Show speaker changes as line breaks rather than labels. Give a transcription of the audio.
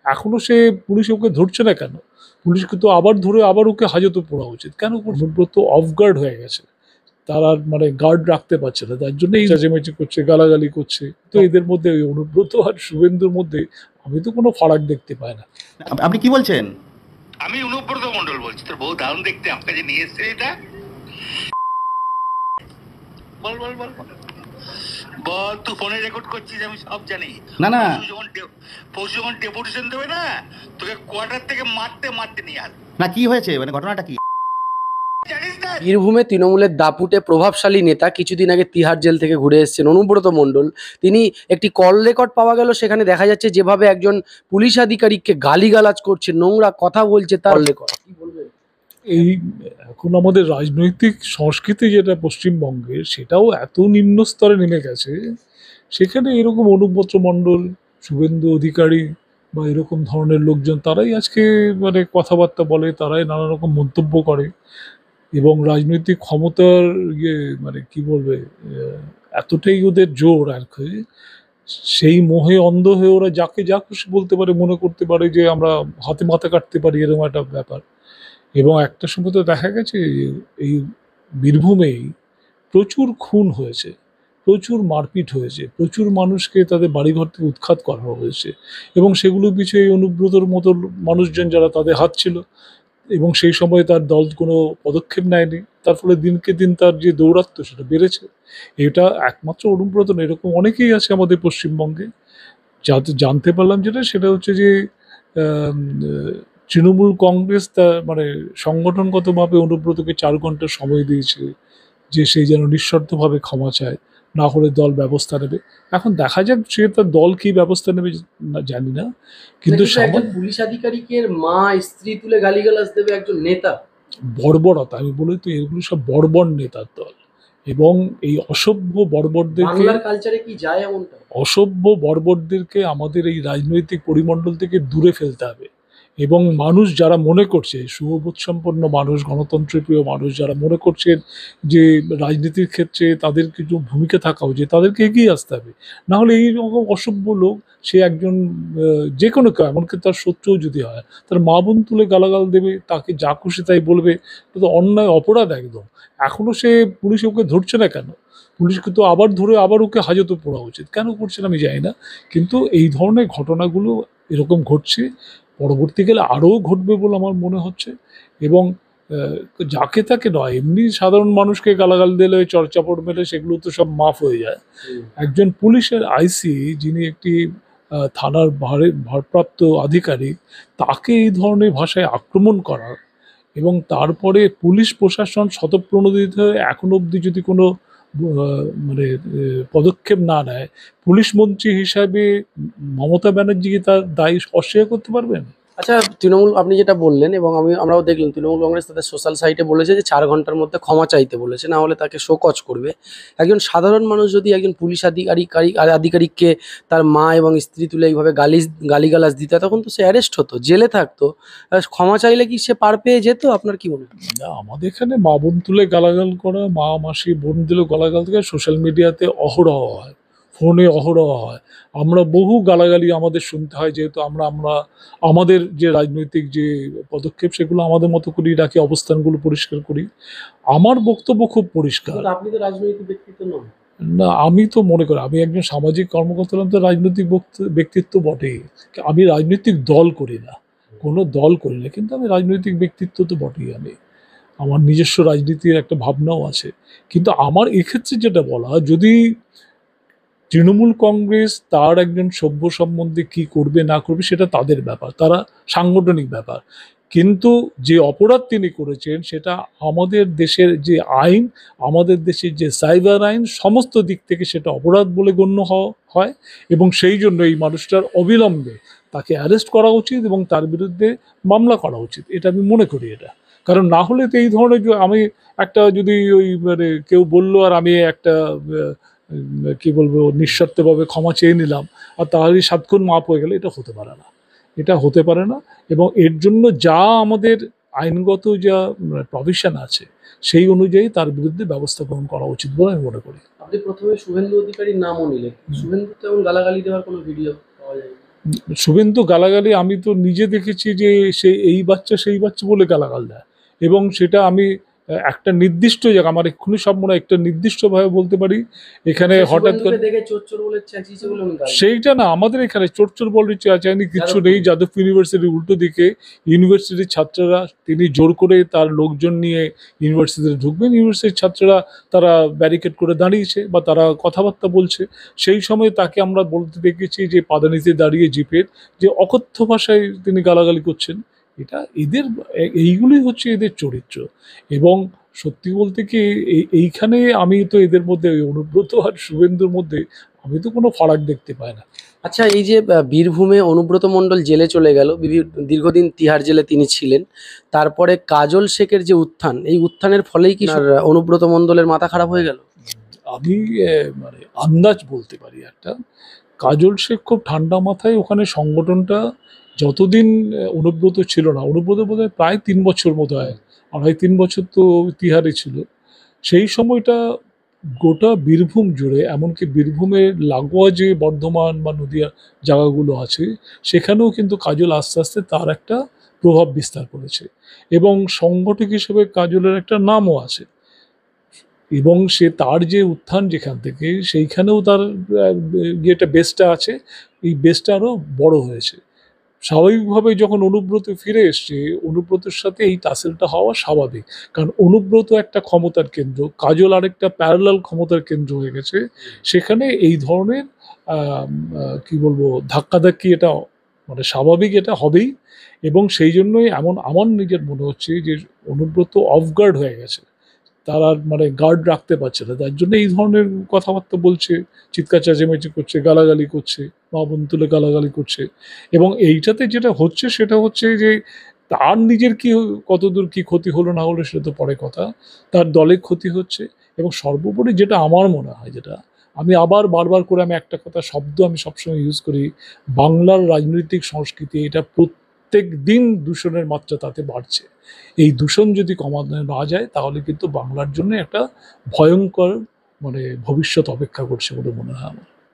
এখনো সে পুলিশ ওকে ধরছে না কেন? পুলিশকে তো আবার ধরে আবার ওকে হাজতে পড়া উচিত। কেন? অনুব্রত অফ গার্ড হয়ে গেছে। তারা মানে গার্ড রাখতে পারছে না, তার জন্য এই চেঁচামেচি করছে, গালাগালি করছে। তো এদের মধ্যে ওই অনুব্রত আর শুভেন্দুর মধ্যে আমি তো কোনো ফারাক দেখতে পাই না।
আপনি কি বলছেন?
আমি অনুব্রত মন্ডল বলছি। তোর বউ দারুণ দেখতে, আপনাকে যে নিয়ে এসছে এটা। বল বল বল বল, তুই ফোনে রেকর্ড করছিস, আমি সব জানি।
না না,
পরশু যখন ডেপুটেশন দেবে না, তোকে কোয়ার্টার থেকে মারতে মারতে নিয়ে আস।
না কি হয়েছে, মানে ঘটনাটা কি?
বীরভূমে তৃণমূলের দাপুটে প্রভাবশালী নেতা কিছুদিন আগে তিহার জেল থেকে ঘুরে এসেছেন অনুব্রত মণ্ডল। তিনি একটি কল রেকর্ড পাওয়া গেল, সেখানে দেখা যাচ্ছে যেভাবে একজন পুলিশ আধিকারিককে গালিগালাজ করছে, নোংরা কথা বলছে, তার রেকর্ড কি বলবেন?
এই এখন আমাদের রাজনৈতিক সংস্কৃতি যেটা পশ্চিমবঙ্গের, সেটাও এত নিম্ন স্তরে নেমে গেছে, সেখানে এরকম অনুব্রত মণ্ডল, শুভেন্দু অধিকারী বা এরকম ধরনের লোকজন তারাই আজকে মানে কথাবার্তা বলে, তারাই নানা রকম মন্তব্য করে এবং রাজনৈতিক ক্ষমতার ইয়ে মানে কি বলবে, এতটাই ওদের জোর আর কি, সেই মোহে অন্ধ হয়ে ওরা যাকে যা খুশি বলতে পারে, মনে করতে পারে যে আমরা হাতে মাথা কাটতে পারি, এরকম একটা ব্যাপার। এবং একটা সময় তো দেখা গেছে এই বীরভূমেই প্রচুর খুন হয়েছে, প্রচুর মারপিট হয়েছে, প্রচুর মানুষকে তাদের বাড়িঘর থেকে উৎখাত করা হয়েছে এবং সেগুলোর পিছনে এই অনুব্রতর মতো মানুষজন যারা তাদের হাত ছিল এবং সেই সময় তার দল কোনো পদক্ষেপ নেয়নি, তার ফলে দিনকে দিন তার যে দৌরাত্ম্য সেটা বেড়েছে। এটা একমাত্র অনুব্রত না, এরকম অনেকেই আছে আমাদের পশ্চিমবঙ্গে। যাতে জানতে পারলাম যেটা, সেটা হচ্ছে যে আম, তৃণমূল কংগ্রেস তা মানে সংগঠনগতভাবে অনুব্রতকে 4 ঘন্টা সময় দিয়েছে যে সেই যেন নিঃশর্তভাবে ক্ষমা চায়, না হলে দল ব্যবস্থা নেবে। এখন দেখা যাক সে তার দল কি ব্যবস্থা নেবে জানি না, কিন্তু
একজন পুলিশ আধিকারিকের মা স্ত্রী তুলে গালিগালাজ দেবে একজন নেতা,
বর্বরতা, আমি বলি তো এগুলো সব বর্বর নেতার দল এবং এই অসভ্য বর্বরদেরকে,
বাংলার কালচারে কি যায় এমনটা?
অসভ্য বর্বরদেরকে আমাদের এই রাজনৈতিক পরিমণ্ডল থেকে দূরে ফেলতে হবে এবং মানুষ যারা মনে করছে, শুভবোধ সম্পন্ন মানুষ, গণতন্ত্রপ্রিয় মানুষ যারা মনে করছেন যে রাজনীতির ক্ষেত্রে তাদের কিছু ভূমিকা থাকা উচিত, তাদেরকে এগিয়ে আসতে হবে। না হলে এই রকম অসভ্য লোক, সে একজন যে কোনো কেউ, এমনকি তার শত্রুও যদি হয়, তার মা বোন তুলে গালাগাল দেবে, তাকে যা খুশি তাই বলবে, এটা তো অন্যায়, অপরাধ একদম। এখনও সে পুলিশ ওকে ধরছে না কেন? পুলিশকে তো আবার ধরে আবার ওকে হাজতে পড়া উচিত। কেন করছে না আমি জানি না, কিন্তু এই ধরনের ঘটনাগুলো এরকম ঘটছে, পরবর্তীকালে আরও ঘটবে বলে আমার মনে হচ্ছে। এবং যাকে তাকে নয়, এমনি সাধারণ মানুষকে গালাগাল দিলে, চড়চাপড় মেলে সেগুলো তো সব মাফ হয়ে যায়। একজন পুলিশের আইসি, যিনি একটি থানার ভারপ্রাপ্ত আধিকারিক, তাকে এই ধরনের ভাষায় আক্রমণ করার এবং তারপরে পুলিশ প্রশাসন স্বতঃপ্রণোদিত হয়ে এখনো অবধি যদি কোনো মানে পদক্ষেপ না নেয়, পুলিশ মন্ত্রী হিসাবে মমতা ব্যানার্জি তার দায় অস্বীকার করতে পারবেন?
আচ্ছা, তৃণমূল আপনি যেটা বললেন এবং আমরাও দেখলাম, তৃণমূল কংগ্রেস তাদের সোশ্যাল সাইটে বলেছে যে 4 ঘন্টার মধ্যে ক্ষমা চাইতে বলেছে, না হলে তাকে শোকজ করবে। একজন সাধারণ মানুষ যদি একজন পুলিশ আধিকারিককে তার মা এবং স্ত্রী তুলে এইভাবে গালিগালাজ দিত, তখন তো সে অ্যারেস্ট হতো, জেলে থাকতো। ক্ষমা চাইলে কি সে পার পেয়ে যেত? আপনার কি মনে হয়?
না, আমাদের এখানে মা বোন তুলে গালাগাল করা, মা মাসি বোন দিলে গালাগাল থেকে সোশ্যাল মিডিয়াতে অহরহ হয়, ফোনে অহরহ হয়। আমরা বহু গালাগালি আমাদের শুনতে হয়, যেহেতু আমরা আমরা আমাদের যে রাজনৈতিক যে পদক্ষেপ সেগুলো আমাদের মতো করেই রাখি, অবস্থানগুলো পরিষ্কার করি। আমার বক্তব্য খুব পরিষ্কার।
কিন্তু আপনি তো রাজনৈতিক ব্যক্তিত্ব নন।
না, আমি তো মনে করি আমি একজন সামাজিক কর্মকর্তা হলাম, তো রাজনৈতিক ব্যক্তিত্ব বটেই। আমি রাজনৈতিক দল করি না, কোনো দল করি না, কিন্তু আমি রাজনৈতিক ব্যক্তিত্ব তো বটেই। আমার নিজস্ব রাজনীতির একটা ভাবনাও আছে। কিন্তু আমার এক্ষেত্রে যেটা বলা, যদি তৃণমূল কংগ্রেস তার একজন সভ্য সম্বন্ধে কি করবে না করবে সেটা তাদের ব্যাপার, তারা সাংগঠনিক ব্যাপার। কিন্তু যে অপরাধ তিনি করেছেন সেটা আমাদের দেশের যে আইন, আমাদের দেশের যে সাইবার আইন, সমস্ত দিক থেকে সেটা অপরাধ বলে গণ্য হয় এবং সেই জন্য এই মানুষটার অবিলম্বে তাকে অ্যারেস্ট করা উচিত এবং তার বিরুদ্ধে মামলা করা উচিত, এটা আমি মনে করি। এটা কারণ না হলে তো এই ধরনের আমি একটা যদি ওই মানে কেউ বললো আর আমি একটা কি বলবো নিঃস্বার্থভাবে ক্ষমা চেয়ে নিলাম আর তাহলেই 7 খুন মাপ হয়ে গেলে, এটা হতে পারে না, এটা হতে পারে না। এবং এর জন্য যা আমাদের আইনগত যা প্রভিশন আছে সেই অনুযায়ী তার বিরুদ্ধে ব্যবস্থা গ্রহণ করা উচিত বলে আমি মনে করি।
আপনি প্রথমে শুভেন্দু অধিকারীর নামও নিলেন, শুভেন্দু তেমন গালাগালি দেওয়ার কোনো ভিডিও পাওয়া যায়?
শুভেন্দু গালাগালি আমি তো নিজে দেখেছি যে সে এই বাচ্চা সেই বাচ্চা বলে গালাগাল দেয়, এবং সেটা আমি একটা নির্দিষ্ট জায়গা, আমার এক্ষুনি সব মনে হয় একটা নির্দিষ্টভাবে বলতে পারি। এখানে হঠাৎ করে
শুভেন্দুকে দেখে চোর চোর বলে চেঁচিয়েছে বলে উনি গাল দিয়েছেন।
সেইটা না, আমাদের এখানে চোর চোর বলে চাইনি কিচ্ছু নেই। যাদবপুর ইউনিভার্সিটির উল্টো দিকে ইউনিভার্সিটির ছাত্ররা, তিনি জোর করে তার লোকজন নিয়ে ইউনিভার্সিটিতে ঢুকবেন, ইউনিভার্সিটির ছাত্ররা তারা ব্যারিকেড করে দাঁড়িয়েছে বা তারা কথাবার্তা বলছে, সেই সময় তাকে আমরা বলতে দেখেছি যে পাদানিতে দাঁড়িয়ে জিপের যে অকথ্য ভাষায় তিনি গালাগালি করছেন। এটা এদের এইগুলোই হচ্ছে এদের চরিত্র। এবং সত্যি বলতে কি এইখানে আমি তো এদের মধ্যে ওই অনুব্রত আর শুভেন্দুর মধ্যে আমি তো কোনো ফারাক দেখতে পাই না।
আচ্ছা, এই যে বীরভূমে অনুব্রত মণ্ডল জেলে চলে গেল, দীর্ঘদিন তিহার জেলে তিনি ছিলেন, তারপরে কাজল শেখের যে উত্থান, এই উত্থানের ফলেই কি অনুব্রত মণ্ডলের মাথা খারাপ হয়ে গেল?
আমি মানে আন্দাজ বলতে পারি একটা, কাজল শেখ খুব ঠান্ডা মাথায় ওখানে সংগঠনটা যতদিন অনুব্রত ছিল না, অনুব্রত বোধহয় প্রায় 3 বছর মতো হয়, 2.5-3 বছর তো তিহারে ছিল, সেই সময়টা গোটা বীরভূম জুড়ে, এমনকি বীরভূমের লাগোয়া যে বর্ধমান বা নদীয়া জায়গাগুলো আছে সেখানেও কিন্তু কাজল আস্তে আস্তে তার একটা প্রভাব বিস্তার করেছে, এবং সংগঠক হিসেবে কাজলের একটা নামও আছে, এবং সে তার যে উত্থান যেখান থেকে সেইখানেও তার ইয়েটা বেসটা আছে, এই বেসটা আরও বড় হয়েছে। স্বাভাবিকভাবে যখন অনুব্রত ফিরে এসছে, অনুব্রতের সাথে এই টাসেলটা হওয়া স্বাভাবিক, কারণ অনুব্রত একটা ক্ষমতার কেন্দ্র, কাজল আরেকটা প্যারালাল ক্ষমতার কেন্দ্র হয়ে গেছে, সেখানে এই ধরনের কি বলবো ধাক্কাধাক্কি এটা মানে স্বাভাবিক, এটা হবেই। এবং সেই জন্যই এমন আমার নিজের মনে হচ্ছে যে অনুব্রত অফগার্ড হয়ে গেছে, তারা মানে গার্ড রাখতে পারছে না, তার জন্য এই ধরনের কথাবার্তা বলছে, চিৎকার চেঁচামেচি করছে, গালাগালি করছে, মা বোন তুলে গালাগালি করছে। এবং এইটাতে যেটা হচ্ছে সেটা হচ্ছে যে তার নিজের কি কতদূর কি ক্ষতি হলো না হলো সেটা তো পরে কথা, তার দলে ক্ষতি হচ্ছে। এবং সর্বোপরি যেটা আমার মনে হয়, যেটা আমি আবার বারবার করে আমি একটা কথা শব্দ আমি সবসময় ইউজ করি, বাংলার রাজনৈতিক সংস্কৃতি এটা প্রত্যেক দিন দূষণের মাত্রা তাতে বাড়ছে। এই দূষণ যদি কমানো না যায় তাহলে কিন্তু বাংলার জন্য একটা ভয়ঙ্কর মানে ভবিষ্যৎ অপেক্ষা করছে বলে মনে হয় আমার।